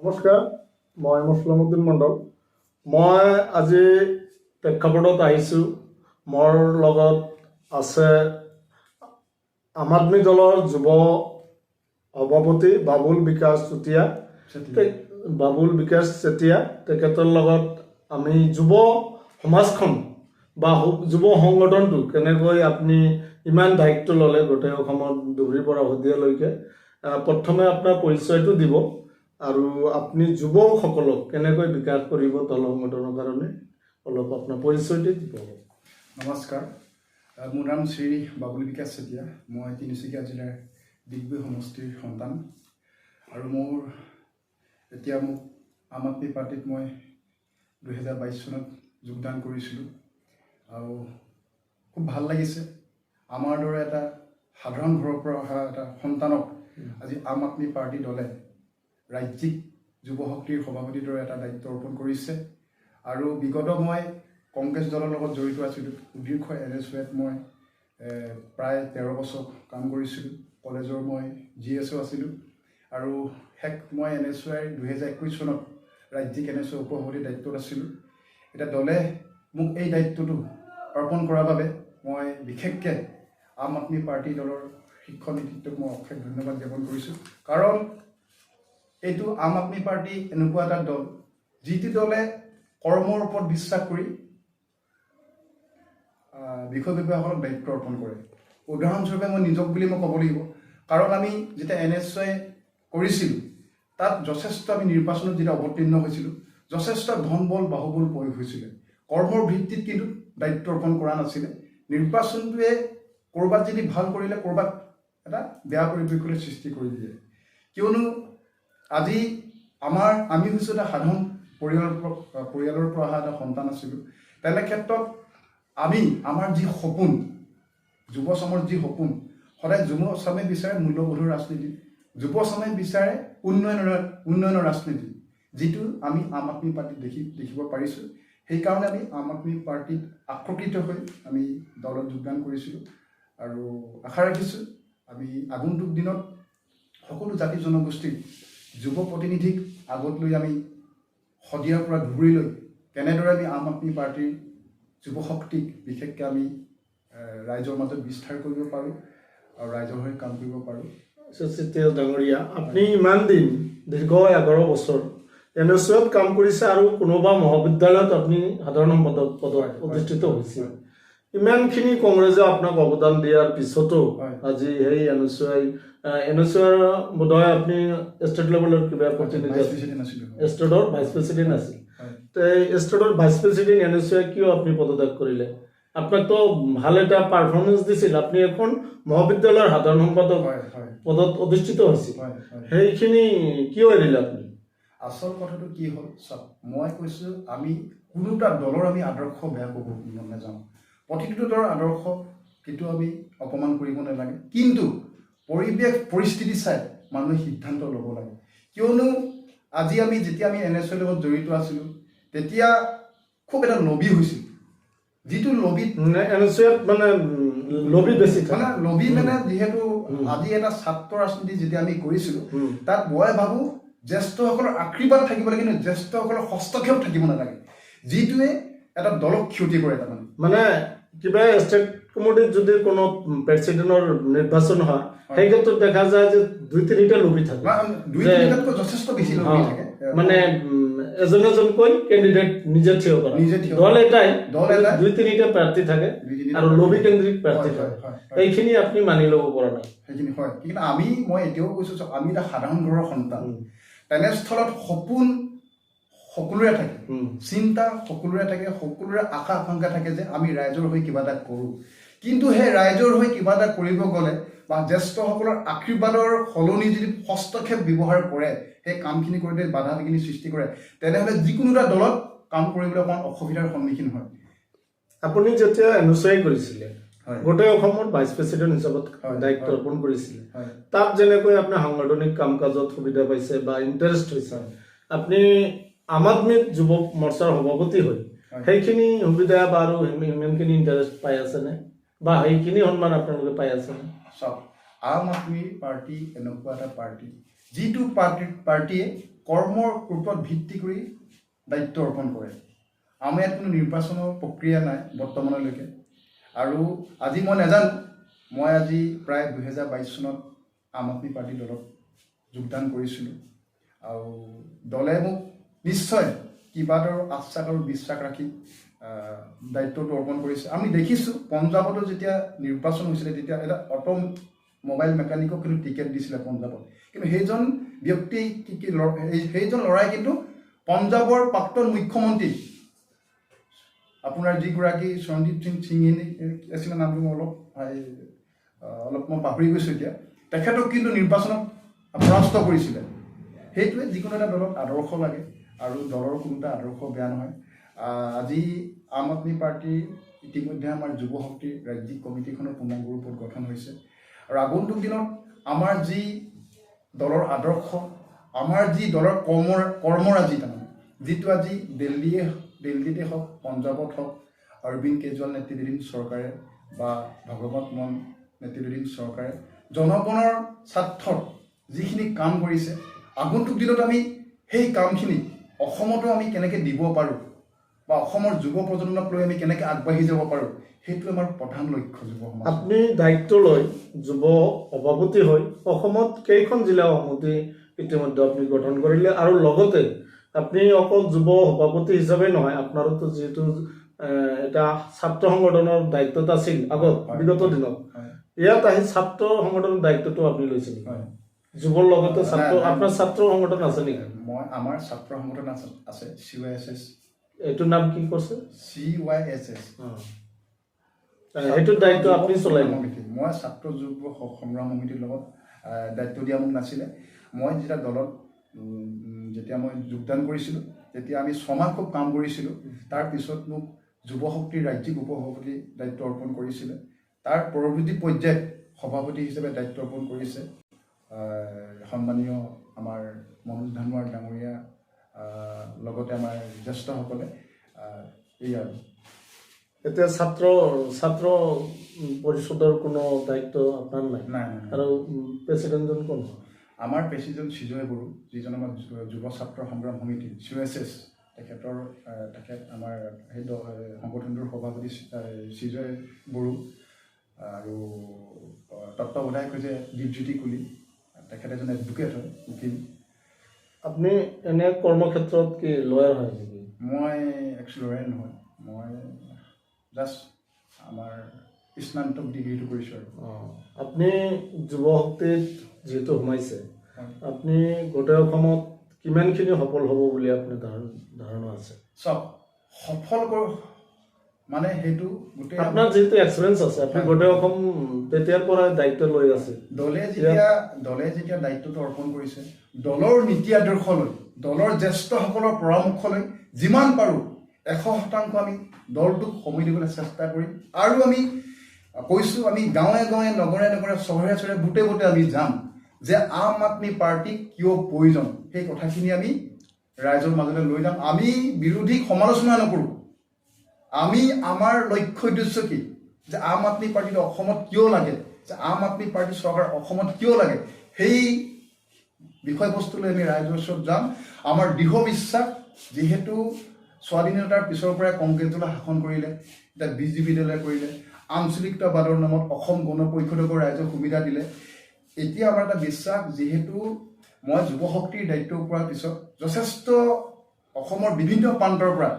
নমস্কাৰ, মই মুছলামুদ্দিন মণ্ডল। মই আজি প্ৰেক্ষাপটত আহিছোঁ। মোৰ লগত আছে আম আদমি দলৰ যুৱ সভাপতি বাবুল বিকাশ চেতিয়া। তেখেতৰ লগত আমি যুৱ সমাজখন বা যুৱ সংগঠনটো কেনেকৈ আপুনি ইমান দায়িত্ব ল'লে গোটেই অসমত ধুবুৰীৰ পৰা শদিয়ালৈকে। প্ৰথমে আপোনাৰ পৰিচয়টো দিব আৰু আপুনি যুৱকসকলক কেনেকৈ বিকাশ কৰিব দল সংগঠনৰ কাৰণে অলপ আপোনাৰ পৰিচয়টো দিব। নমস্কাৰ, মোৰ নাম শ্ৰী বাবুল বিকাশ চেতিয়া। মই তিনিচুকীয়া জিলাৰ ডিগবৈ সমষ্টিৰ সন্তান আৰু এতিয়া মোক আম আদমি পাৰ্টিত মই 2022 চনত যোগদান কৰিছিলোঁ আৰু খুব ভাল লাগিছে। আমাৰ দৰে এটা সাধাৰণ ঘৰৰ পৰা অহা এটা সন্তানক আজি আম আদমি পাৰ্টি দলে ৰাজ্যিক যুৱ শক্তিৰ সভাপতিৰ দৰে এটা দায়িত্ব অৰ্পণ কৰিছে। আৰু বিগত মই কংগ্ৰেছ দলৰ লগত জড়িত আছিলোঁ। সুদীৰ্ঘ NSUত মই প্ৰায় 13 বছৰ কাম কৰিছিলোঁ। কলেজৰ মই GSO আছিলোঁ আৰু মই NSUৰ 2021 চনত ৰাজ্যিক NSU উপসভাপতিৰ দায়িত্বত আছিলোঁ। এতিয়া দলে মোক এই দায়িত্বটো অৰ্পণ কৰাৰ বাবে মই বিশেষকৈ আম আদমি পাৰ্টি দলৰ শীৰ্ষ নেতৃত্বক মই অশেষ ধন্যবাদ জ্ঞাপন কৰিছোঁ। কাৰণ এইটো আম আদমি পাৰ্টি এনেকুৱা এটা দল যিটো দলে কৰ্মৰ ওপৰত বিশ্বাস কৰি বিষয়ববীয়াসকলক দায়িত্ব অৰ্পণ কৰে। উদাহৰণস্বৰূপে মই নিজক বুলি মই ক'ব লাগিব। কাৰণ আমি যেতিয়া NSU কৰিছিলোঁ তাত যথেষ্ট আমি নিৰ্বাচনত যেতিয়া অৱতীৰ্ণ হৈছিলোঁ যথেষ্ট ধন বল বাহুবল প্ৰয়োগ হৈছিলে। কৰ্মৰ ভিত্তিত কিন্তু দায়িত্ব অৰ্পণ কৰা নাছিলে। নিৰ্বাচনটোৱে ক'ৰবাত যদি ভাল কৰিলে ক'ৰবাত এটা বেয়া পৰিৱেশলৈ সৃষ্টি কৰি দিয়ে। কিয়নো আজি আমি হৈছোঁ এটা সাধাৰণ পৰিয়ালৰ পৰা অহা এটা সন্তান আছিলোঁ। তেনে ক্ষেত্ৰত আমাৰ যি সপোন, যুৱ চামৰ যি সপোন, সদায় যুৱ চামে বিচাৰে মূল্যবোধৰ ৰাজনীতি, যুৱ চামে বিচাৰে উন্নয়নৰ ৰাজনীতি, যিটো আমি আম আদমি পাৰ্টিত দেখিব পাৰিছোঁ। সেইকাৰণে আমি আম আদমি পাৰ্টিত আকৰ্ষিত হৈ আমি দলত যোগদান কৰিছিলোঁ আৰু আশা ৰাখিছোঁ আমি আগন্তুক দিনত সকলো জাতি জনগোষ্ঠীৰ যুৱ প্ৰতিনিধিক আগত লৈ আমি শদিয়াৰ পৰা ধুবুৰীলৈ কেনেদৰে আমি আম আদমি পাৰ্টিৰ যুৱ শক্তিক বিশেষকৈ আমি ৰাইজৰ মাজত বিস্তাৰ কৰিব পাৰোঁ আৰু ৰাইজৰ হৈ কাম কৰিব পাৰোঁ। চেতিয়া ডাঙৰীয়া, আপুনি ইমান দিন দীৰ্ঘ 11 বছৰ NSUত কাম কৰিছে আৰু কোনোবা মহাবিদ্যালয়ত আপুনি সাধাৰণ সম্পাদক পদত অধিষ্ঠিত হৈছিল। ইমানখিনি কংগ্ৰেছে আপোনাক অৱদান দিয়াৰ পিছতো আজি সেই NSUৰ বোধহয় আপুনি ষ্টেট লেভেলৰ কিবা প্ৰতিনিধি ষ্টেটৰ ভাইচ প্ৰেচিডেণ্ট আছিল। ষ্টেটৰ ভাইচ প্ৰেচিডেণ্ট NSUৱে কিয় আপুনি পদত্যাগ কৰিলে? আপোনাকতো ভাল এটা পাৰফৰ্মেঞ্চ দিছিল। আপুনি এখন মহাবিদ্যালয়ৰ সাধাৰণ সম্পাদক পদত অধিষ্ঠিত হৈছিল, সেইখিনি কিয় এৰিলে আপুনি? আচল কথাটো কি হ'ল, চাওক, মই কৈছোঁ আমি কোনোটা দলৰ আমি আদৰ্শ বেয়া কৰিব নাযাওঁ। প্ৰতিটো দলৰ আদৰ্শ কেতিয়াও আমি অপমান কৰিব নালাগে, কিন্তু পৰিৱেশ পৰিস্থিতি চাই মানুহে সিদ্ধান্ত ল'ব লাগে। কিয়নো আজি যেতিয়া আমি NSUৰ লগত জড়িত আছিলোঁ তেতিয়া খুব এটা লবি হৈছিল, যিটো লবিত NSUত মানে লবি বেছি যিহেতু আজি এটা ছাত্ৰ ৰাজনীতি যেতিয়া আমি কৰিছিলোঁ তাত মই ভাবোঁ জ্যেষ্ঠসকলৰ আশীৰ্বাদ থাকিব লাগে, কিন্তু জ্যেষ্ঠসকলৰ হস্তক্ষেপ থাকিব নালাগে, যিটোৱে এটা দলক ক্ষতি কৰে। মানে কিবা ষ্টেট কমিটিত যদি কোনো প্ৰেচিডেণ্টৰ নিৰ্বাচন হয় সেই ক্ষেত্ৰত দেখা যায় যে 2-3টা লবি থাকে, 2-3টাতকৈ যথেষ্ট বেছি লবি থাকে। মানে এজনকৈ কেণ্ডিডেট নিজে থিয় কৰে। দল এটাই 2-3টা প্ৰাৰ্থী থাকে আৰু লবি কেন্দ্ৰিক প্ৰাৰ্থী থাকে। এইখিনি আপুনি মানি ল'ব পৰা নাই। সেইখিনি হয়, কিন্তু মই এতিয়াও কৈছোঁ আমি এটা সাধাৰণ ঘৰৰ সন্তান। তেনেস্থলত সপোন সকলোৰে থাকে, চিন্তা সকলোৰে থাকে, সকলোৰে আশা আকাংক্ষা থাকে যে আমি ৰাইজৰ হৈ কিবা এটা কৰোঁ। কিন্তু সেই ৰাইজৰ হৈ কিবা এটা কৰিব গ'লে বা জ্যেষ্ঠসকলৰ আশীৰ্বাদৰ সলনি যদি হস্তক্ষেপ ব্যৱহাৰ কৰে, সেই কামখিনি কৰোঁতে বাধা বিঘিনি সৃষ্টি কৰে, তেনেহ'লে যিকোনো এটা দলত কাম কৰিবলৈ অকণমান অসুবিধাৰ সন্মুখীন হয়। আপুনি যেতিয়া NSU কৰিছিলে গোটেই অসমৰ ভাইচ প্ৰেচিডেণ্ট হিচাপত দায়িত্ব অৰ্পণ কৰিছিলে, তাত যেনেকৈ আপুনি সাংগঠনিক কাম কাজত সুবিধা পাইছে বা ইণ্টাৰেষ্ট হৈছে, আপুনি আম আদমিত যুৱ মৰ্চাৰ সভাপতি হৈ সেইখিনি সুবিধা বা আৰু ইমানখিনি ইণ্টাৰেষ্ট পাই আছেনে বা সেইখিনি সন্মান আপোনালোকে পাই আছেনে? চাওক, আম আদমি পাৰ্টি এনেকুৱা এটা পাৰ্টি যিটো পাৰ্টিয়ে কৰ্মৰ ওপৰত ভিত্তি কৰি দায়িত্ব অৰ্পণ কৰে আমাৰ ইয়াত কোনো নিৰ্বাচনৰ প্ৰক্ৰিয়া নাই বৰ্তমানলৈকে আৰু আজি মই নাজানো মই আজি প্ৰায় 2022 চনত আম আদমি পাৰ্টি দলত যোগদান কৰিছিলোঁ আৰু দলে মোক নিশ্চয় কিবা এটা আশ্বাস আৰু বিশ্বাস ৰাখি দায়িত্বটো অৰ্পণ কৰিছে আমি দেখিছোঁ পঞ্জাৱতো যেতিয়া নিৰ্বাচন হৈছিলে তেতিয়া এটা অটো মোবাইল মেকানিকক কিন্তু টিকেট দিছিলে পঞ্জাৱত কিন্তু সেইজন ব্যক্তি সেইজন ল'ৰাই কিন্তু পঞ্জাৱৰ প্ৰাক্তন মুখ্যমন্ত্ৰী আপোনাৰ যিগৰাকী সঞ্জীৱ সিং আছিলে নামটো মই অলপ মই পাহৰি গৈছোঁ এতিয়া তেখেতক কিন্তু নিৰ্বাচনত পৰাস্ত কৰিছিলে সেইটোৱে যিকোনো এটা দলত আদৰ্শ লাগে আৰু দলৰ কোনো এটা আদৰ্শ বেয়া নহয় আজি আম আদমি পাৰ্টিৰ ইতিমধ্যে আমাৰ যুৱ শক্তিৰ ৰাজ্যিক কমিটিখনৰ পূৰ্ণাংগ ৰূপত গঠন হৈছে আৰু আগন্তুক দিনত আমাৰ যি দলৰ আদৰ্শ আমাৰ যি দলৰ কৰ্মৰাজি তাৰমানে যিটো আজি দিল্লীতে হওক পঞ্জাৱত হওক অৰবিন্দ কেজৰিৱাল নেতৃত্বাধীন চৰকাৰে বা ভগৱন্ত মান নেতৃত্বাধীন চৰকাৰে জনগণৰ স্বাৰ্থত যিখিনি কাম কৰিছে আগন্তুক দিনত আমি সেই কামখিনি অসমতো আমি কেনেকৈ দিব পাৰোঁ বা অসমৰ যুৱ প্ৰজন্মক লৈ আমি কেনেকৈ আগবাঢ়ি যাব পাৰোঁ সেইটো আমাৰ প্ৰধান লক্ষ্য যুৱ সমাজ আপুনি দায়িত্ব লৈ যুৱ সভাপতি হৈ অসমত কেইখন জিলা সমিতি ইতিমধ্যে আপুনি গঠন কৰিলে আৰু লগতে আপুনি অকল যুৱ সভাপতি হিচাপে নহয় আপোনাৰোতো যিহেতু এটা ছাত্ৰ সংগঠনৰ দায়িত্বত আছিল আগত বিগত দিনত ইয়াত আহি ছাত্ৰ সংগঠনৰ দায়িত্বটো আপুনি লৈছিল যুৱৰ লগতে ছাত্ৰ আপোনাৰ ছাত্ৰ সংগঠন আছে নেকি মই আমাৰ ছাত্ৰ সংগঠন আছে CYSS এইটোৰ নাম কি কৈছে CYSS সেইটো দায়িত্ব আপুনি চলাই মই ছাত্ৰ যুৱ সংগ্ৰাম সমিতিৰ লগত দায়িত্ব দিয়া মোক নাছিলে মই যেতিয়া দলত যেতিয়া মই যোগদান কৰিছিলোঁ তেতিয়া আমি 6 মাহ খুব কাম কৰিছিলোঁ তাৰপিছত মোক যুৱ শক্তিৰ ৰাজ্যিক উপসভাপতি দায়িত্ব অৰ্পণ কৰিছিলে তাৰ পৰৱৰ্তী পৰ্যায়ত সভাপতি হিচাপে দায়িত্ব অৰ্পণ কৰিছে সন্মানীয় আমাৰ মনোজ ধানোৱাৰ ডাঙৰীয়া লগতে আমাৰ জ্যেষ্ঠসকলে এই আৰু এতিয়া ছাত্ৰ পৰিষদৰ কোনো দায়িত্ব আপোনাৰ নাই আৰু প্ৰেচিডেণ্টজন কোন আমাৰ প্ৰেচিডেণ্ট সিজয় বড়ো যিজন আমাৰ যুৱ ছাত্ৰ সংগ্ৰাম সমিতি CYSS তেখেত আমাৰ সেই সংগঠনটোৰ সভাপতি সিজয় বড়ো আৰু তত্ত্বাৱধায়ক হৈছে দীপজ্যোতি কুলি তেখেত এজন এডভোকেট হয় উকিল আপুনি এনে কৰ্মক্ষেত্ৰত কি লয়াৰ হয় নেকি মই একচুৱেলি লয়াৰ নহয় মই জাষ্ট আমাৰ স্নাতক ডিগ্ৰীটো কৰিছোঁ আৰু আপুনি যুৱ শক্তিত যিহেতু সোমাইছে আপুনি গোটেই অসমত কিমানখিনি সফল হ'ব বুলি আপোনাৰ ধাৰণা আছে চব সফল মানে সেইটো গোটেই আপোনাৰ যিহেতু এক্সপিৰিয়েঞ্চ আছে আপুনি গোটেই অসম তেতিয়াৰ পৰা দায়িত্ব লৈ আছে দলে যেতিয়া দায়িত্বটো অৰ্পণ কৰিছে দলৰ নীতি আদৰ্শ লৈ দলৰ জ্যেষ্ঠসকলৰ পৰামৰ্শ লৈ যিমান পাৰোঁ 100% আমি দলটোক সময় দিবলৈ চেষ্টা কৰিম আৰু আমি কৈছোঁ আমি গাঁৱে গাঁৱে নগৰে নগৰে চহৰে চহৰে বুটে বুটে আমি যাম যে আম আদমি পাৰ্টিক কিয় প্ৰয়োজন সেই কথাখিনি আমি ৰাইজৰ মাজলৈ লৈ যাম আমি বিৰোধীক সমালোচনা নকৰোঁ আমি আমাৰ লক্ষ্য উদ্দেশ্য কি যে আম আদমি পাৰ্টিটো অসমত কিয় লাগে যে আম আদমি পাৰ্টি চৰকাৰ অসমত কিয় লাগে সেই বিষয়বস্তু লৈ আমি ৰাইজৰ ওচৰত যাম আমাৰ দৃঢ় বিশ্বাস যিহেতু স্বাধীনতাৰ পিছৰ পৰাই কংগ্ৰেছ দলে শাসন কৰিলে এতিয়া BJP দলে কৰিলে আঞ্চলিকতাবাদৰ নামত অসম গণ পৰিষদকো ৰাইজক সুবিধা দিলে এতিয়া আমাৰ এটা বিশ্বাস যিহেতু মই যুৱ শক্তিৰ দায়িত্ব পোৱাৰ পিছত যথেষ্ট অসমৰ বিভিন্ন প্ৰান্তৰ পৰা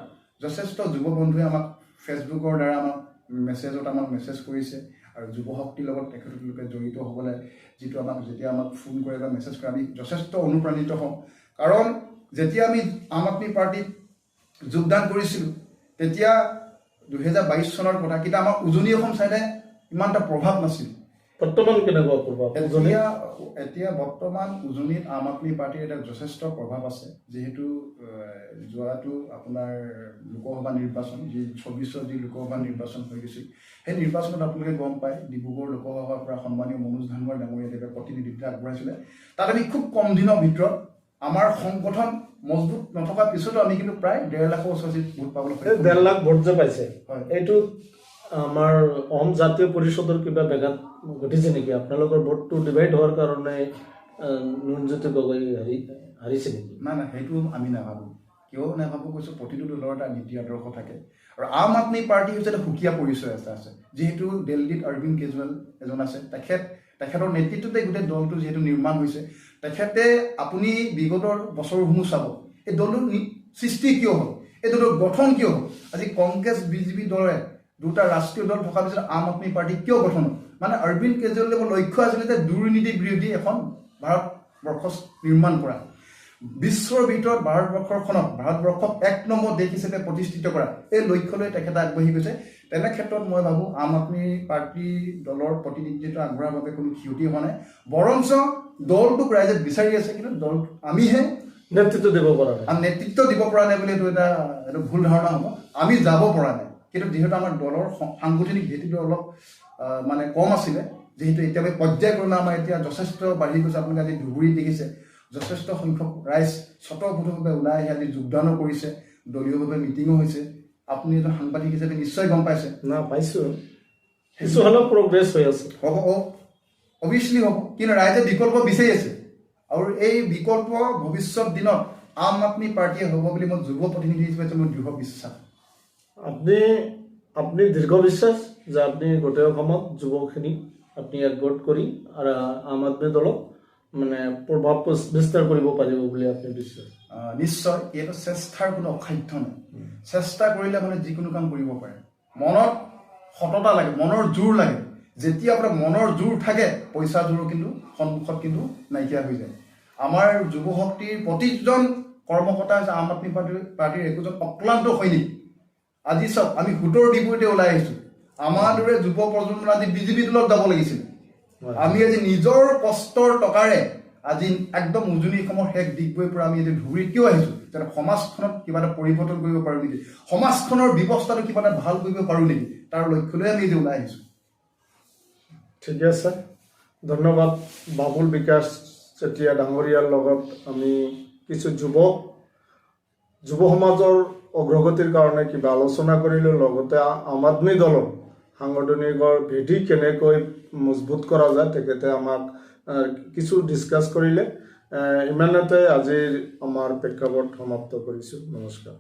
যথেষ্ট যুৱ বন্ধুৱে আমাক ফেচবুকৰ দ্বাৰা আমাক মেছেজ কৰিছে আৰু যুৱ শক্তিৰ লগত তেখেতলোকে জড়িত হ'বলৈ যিটো যেতিয়া আমাক ফোন কৰে বা মেছেজ কৰে আমি যথেষ্ট অনুপ্ৰাণিত হওঁ কাৰণ যেতিয়া আমি আম আদমি পাৰ্টিত যোগদান কৰিছিলোঁ তেতিয়া 2022 চনৰ কথা কিন্তু আমাৰ উজনি অসম চাইডে ইমান এটা প্ৰভাৱ নাছিল বৰ্তমান কেনেকুৱা প্ৰভাৱ এতিয়া বৰ্তমান উজনিত আম আদমি পাৰ্টিৰ এটা যথেষ্ট প্ৰভাৱ আছে যিহেতু যোৱাটো আপোনাৰ লোকসভা নিৰ্বাচন যি 24ৰ যি লোকসভা নিৰ্বাচন হৈ গৈছিল সেই নিৰ্বাচনত আপোনালোকে গম পায় ডিব্ৰুগড় লোকসভাৰ পৰা সন্মানীয় মনোজ ধানোৱাৰ ডাঙৰীয়াদেৱে প্ৰতিনিধিত্ব আগবঢ়াইছিলে তাত আমি খুব কম দিনৰ ভিতৰত আমাৰ সংগঠন মজবুত নথকাৰ পিছতো আমি কিন্তু প্ৰায় 1.5 লাখৰ ওচৰত ভোট পাবলৈ 1.5 লাখ ভোট যে পাইছে এইটো আমাৰ অসম জাতীয় পৰিষদৰ কিবা ব্যাঘাত ঘটিছে নেকি আপোনালোকৰ ভোটটো ডিভাইড হোৱাৰ কাৰণে নুনজ্যোতি গগৈ হাৰিছে নেকি? না না সেইটো আমি নাভাবোঁ। কিয় নাভাবোঁ কৈছোঁ, প্ৰতিটো দলৰ এটা নীতি আদৰ্শ থাকে আৰু আম আদমি পাৰ্টি হৈছে এটা সুকীয়া পৰিচয় এটা আছে। যিহেতু দিল্লীত অৰবিন্দ কেজৰিৱাল এজন আছে, তেখেতৰ নেতৃত্বতে গোটেই দলটো যিহেতু নিৰ্মাণ হৈছে, তেখেতে আপুনি বিগতৰ বছৰসমূহ চাব এই দলটোৰ সৃষ্টি কিয় হ'ল, এই দলটোৰ গঠন কিয় হ'ল। আজি কংগ্ৰেছ বিজেপি দলে দুটা ৰাষ্ট্ৰীয় দল থকাৰ পিছত আম আদমি পাৰ্টি কিয় গঠন হ'ল? মানে অৰবিন্দ কেজৰিৱালৰ লক্ষ্য আছিলে যে দুৰ্নীতি বিৰোধী এখন ভাৰতবৰ্ষ নিৰ্মাণ কৰা, বিশ্বৰ ভিতৰত ভাৰতবৰ্ষক 1 নম্বৰ দেশ হিচাপে প্ৰতিষ্ঠিত কৰা, এই লক্ষ্যলৈ তেখেতে আগবাঢ়ি গৈছে। তেনে ক্ষেত্ৰত মই ভাবোঁ আম আদমি পাৰ্টি দলৰ প্ৰতিনিধিত্ব আগবঢ়াৰ বাবে কোনো ক্ষতি হোৱা নাই, বৰঞ্চ দলটোক ৰাইজে বিচাৰি আছে, কিন্তু দল আমিহে নেতৃত্ব দিব পৰা নাই। আমি নেতৃত্ব দিব পৰা নাই বুলি এইটো ভুল ধাৰণা হ'ব। আমি যাব পৰা নাই, কিন্তু যিহেতু আমাৰ দলৰ সাংগঠনিক ভেটিটো অলপ মানে কম আছিলে, যিহেতু এতিয়া পৰ্যায়ক্ৰমে আমাৰ এতিয়া যথেষ্ট বাঢ়ি গৈছে। আপোনালোকে আজি ধুবুৰীত দেখিছে যথেষ্ট সংখ্যক ৰাইজ স্বতঃস্ফূৰ্তভাৱে ওলাই আহি আজি যোগদানো কৰিছে, দলীয়ভাৱে মিটিঙো হৈছে। আপুনি এজন সাংবাদিক হিচাপে নিশ্চয় গম পাইছে। না পাইছোঁ, কিছু হ'লেও প্ৰগ্ৰেছ হৈ আছে। হ'ব অভিয়াছলি হ'ব, কিন্তু ৰাইজে বিকল্প বিচাৰি আছে আৰু এই বিকল্প ভৱিষ্যত দিনত আম আদমি পাৰ্টীয়ে হ'ব বুলি মই যুৱ প্ৰতিনিধি হিচাপে মোৰ দৃঢ় বিশ্বাস। আপুনি দীৰ্ঘ বিশ্বাস যে আপুনি গোটেই অসমত যুৱখিনি আপুনি একগোট কৰি আৰু আম আদমি দলক মানে প্ৰভাৱ বিস্তাৰ কৰিব পাৰিব বুলি আপুনি বিশ্বাস? নিশ্চয়, এইটো চেষ্টাৰ কোনো অসাধ্য নাই। চেষ্টা কৰিলে মানে যিকোনো কাম কৰিব পাৰে। মনত সততা লাগে, মনৰ জোৰ লাগে। যেতিয়া আপোনাৰ মনৰ জোৰ থাকে, পইচা জোৰো কিন্তু সন্মুখত কিন্তু নাইকিয়া হৈ যায়। আমাৰ যুৱ শক্তিৰ প্ৰতিজন কৰ্মকৰ্তা হৈছে আম আদমি পাৰ্টীৰ একোজন অক্লান্ত সৈনিক। আজি চাওক, আমি ভোটৰ বিপৰীতে ওলাই আহিছোঁ। আমাৰ দৰে যুৱ প্ৰজন্ম আজি বিজেপি দলত যাব লাগিছিল। আমি আজি নিজৰ কষ্টৰ টকাৰে আজি একদম উজনি অসমৰ শেষ ডিগবৈৰ পৰা আমি আজি ধুবুৰীত কিয় আহিছোঁ? যাতে সমাজখনত কিবা এটা পৰিৱৰ্তন কৰিব পাৰোঁ নেকি, সমাজখনৰ ব্যৱস্থাটো কিবা এটা ভাল কৰিব পাৰোঁ নেকি, তাৰ লক্ষ্য লৈ আমি আজি ওলাই আহিছোঁ। ঠিকে আছে, ধন্যবাদ। বাবুল বিকাশ চেতিয়া ডাঙৰীয়াৰ লগত আমি কিছু যুৱ সমাজৰ অগ্ৰগতিৰ কাৰণে কিবা আলোচনা কৰিলোঁ। লগতে আম আদমি দলৰ সাংগঠনিকৰ ভেটি কেনেকৈ মজবুত কৰা যায় তেখেতে আমাক কিছু ডিছকাছ কৰিলে। ইমানতে আজিৰ আমাৰ প্ৰেক্ষাপট সমাপ্ত কৰিছোঁ। নমস্কাৰ।